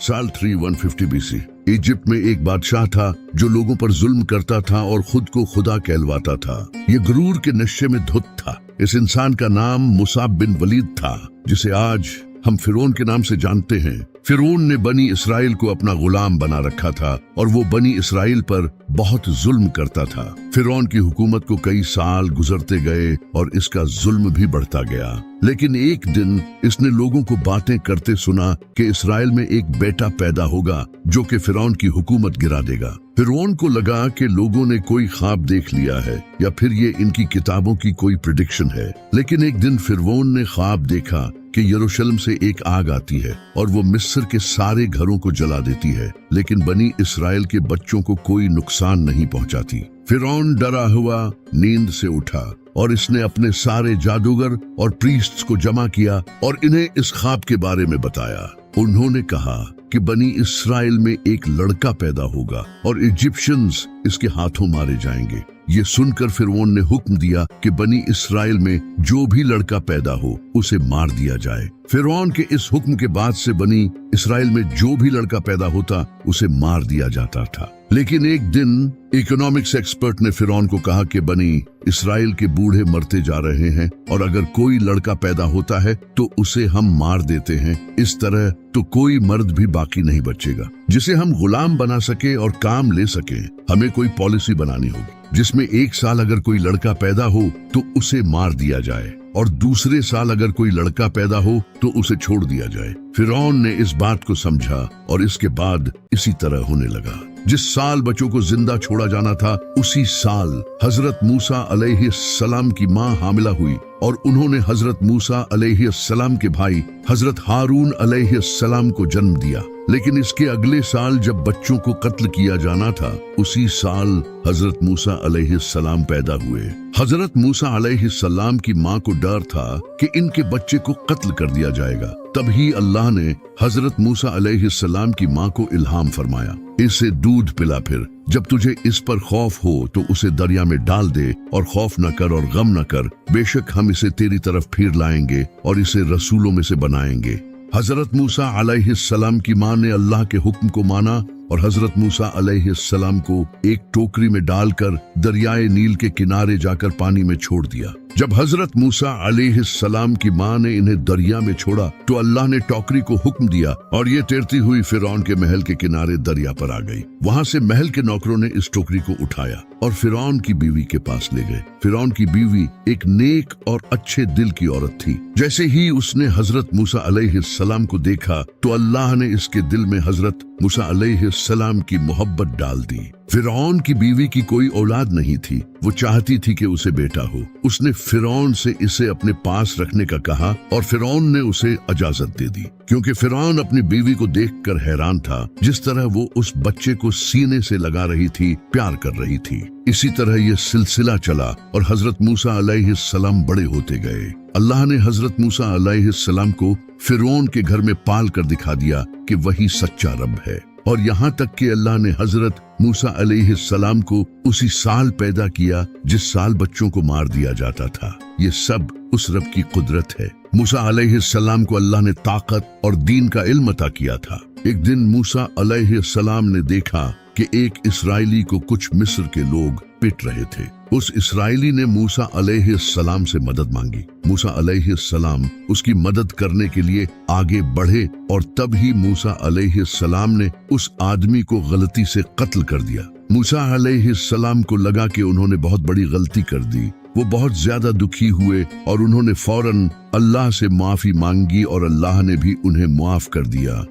साल 3150 BC Egypt में एक बादशाह था जो लोगों पर जुल्म करता था और खुद को खुदा कहलवाता था। ये गुरूर के नशे में धुत था। इस इंसान का नाम मुसाब बिन वलीद था, जिसे आज हम फिरौन के नाम से जानते हैं। फिरौन ने बनी इसराइल को अपना गुलाम बना रखा था और वो बनी इसराइल पर बहुत जुल्म करता था। फिरौन की हुकूमत को कई साल गुजरते गए और इसका जुल्म भी बढ़ता गया। लेकिन एक दिन इसने लोगों को बातें करते सुना कि इसराइल में एक बेटा पैदा होगा जो कि फिरौन की हुकूमत गिरा देगा। फिरौन को लगा कि लोगों ने कोई ख्वाब देख लिया है या फिर ये इनकी किताबों की कोई प्रेडिक्शन है। लेकिन एक दिन फिरौन ने ख्वाब देखा कि यरूशलेम से एक आग आती है और वो मिस्र के सारे घरों को जला देती है, लेकिन बनी इसराइल के बच्चों को कोई नुकसान नहीं पहुंचाती। फिरौन डरा हुआ नींद से उठा और इसने अपने सारे जादूगर और प्रीस्ट्स को जमा किया और इन्हें इस ख्वाब के बारे में बताया। उन्होंने कहा कि बनी इसराइल में एक लड़का पैदा होगा और इजिप्शियंस इसके हाथों मारे जाएंगे। ये सुनकर फिरौन ने हुक्म दिया कि बनी इसराइल में जो भी लड़का पैदा हो उसे मार दिया जाए। फिरौन के इस हुक्म के बाद से बनी इसराइल में जो भी लड़का पैदा होता उसे मार दिया जाता था। लेकिन एक दिन इकोनॉमिक्स एक्सपर्ट ने फिरौन को कहा कि बनी इसराइल के बूढ़े मरते जा रहे हैं और अगर कोई लड़का पैदा होता है तो उसे हम मार देते हैं। इस तरह तो कोई मर्द भी बाकी नहीं बचेगा जिसे हम गुलाम बना सके और काम ले सके। हमें कोई पॉलिसी बनानी होगी जिसमें एक साल अगर कोई लड़का पैदा हो तो उसे मार दिया जाए और दूसरे साल अगर कोई लड़का पैदा हो तो उसे छोड़ दिया जाए। फिरौन ने इस बात को समझा और इसके बाद इसी तरह होने लगा। जिस साल बच्चों को जिंदा छोड़ा जाना था उसी साल हजरत मूसा अलैहिस्सलाम की मां हामिला हुई और उन्होंने हजरत मूसा अलैहिस्सलाम के भाई हजरत हारून अलैहिस्सलाम को जन्म दिया। लेकिन इसके अगले साल जब बच्चों को कत्ल किया जाना था उसी साल हजरत मूसा अलैहिस्सलाम पैदा हुए। हजरत मूसा अलैहिस्सलाम की मां को डर था कि इनके बच्चे को कत्ल कर दिया जाएगा। तभी अल्लाह ने हजरत मूसा अलैहिस्सलाम की मां को इल्हाम फरमाया, इसे दूध पिला, फिर जब तुझे इस पर खौफ हो तो उसे दरिया में डाल दे और खौफ न कर और गम न कर, बेशक हम इसे तेरी तरफ फिर लाएंगे और इसे रसूलों में से बनाएंगे। हजरत मूसा अलैहिस्सलाम की मां ने अल्लाह के हुक्म को माना और हजरत मूसा अलैहिस्सलाम को एक टोकरी में डालकर दरियाए नील के किनारे जाकर पानी में छोड़ दिया। जब हजरत मूसा अलैहिस्सलाम की मां ने इन्हें दरिया में छोड़ा तो अल्लाह ने टोकरी को हुक्म दिया और ये तैरती हुई फिरौन के महल के किनारे दरिया पर आ गई। वहां से महल के नौकरों ने इस टोकरी को उठाया और फिरौन की बीवी के पास ले गए। फिरौन की बीवी एक नेक और अच्छे दिल की औरत थी। जैसे ही उसने हजरत मूसा अलैहिस्सलाम को देखा तो अल्लाह ने इसके दिल में हजरत मूसा अलैहिस्सलाम की मोहब्बत डाल दी। फिरौन की बीवी की कोई औलाद नहीं थी, वो चाहती थी कि उसे बेटा हो। उसने फिरौन से इसे अपने पास रखने का कहा और फिरौन ने उसे इजाजत दे दी, क्योंकि फिरौन अपनी बीवी को देखकर हैरान था। जिस तरह वो उस बच्चे को सीने से लगा रही थी, प्यार कर रही थी। इसी तरह ये सिलसिला चला और हजरत मूसा अलैहिस्सलाम बड़े होते गए। अल्लाह ने हजरत मूसा अलैहिस्सलाम को फिरौन के घर में पाल कर दिखा दिया कि वही सच्चा रब है। और यहाँ तक कि अल्लाह ने हजरत मूसा अलैहिस्सलाम को उसी साल पैदा किया जिस साल बच्चों को मार दिया जाता था। ये सब उस रब की कुदरत है। मूसा अलैहिस्सलाम को अल्लाह ने ताकत और दीन का इल्म अता किया था। एक दिन मूसा अलैहिस्सलाम ने देखा कि एक इसराइली को कुछ मिस्र के लोग पिट रहे थे। उस इसराइली ने मूसा अलैहिस्सलाम से मदद मांगी। मूसा अलैहिस्सलाम उसकी मदद करने के लिए आगे बढ़े और तब ही मूसा अलैहिस्सलाम ने उस आदमी को गलती से कत्ल कर दिया। मूसा अलैहिस्सलाम को लगा कि उन्होंने बहुत बड़ी गलती कर दी। वो बहुत ज्यादा दुखी हुए और उन्होंने फौरन अल्लाह से माफी मांगी और अल्लाह ने भी उन्हें माफ कर दिया।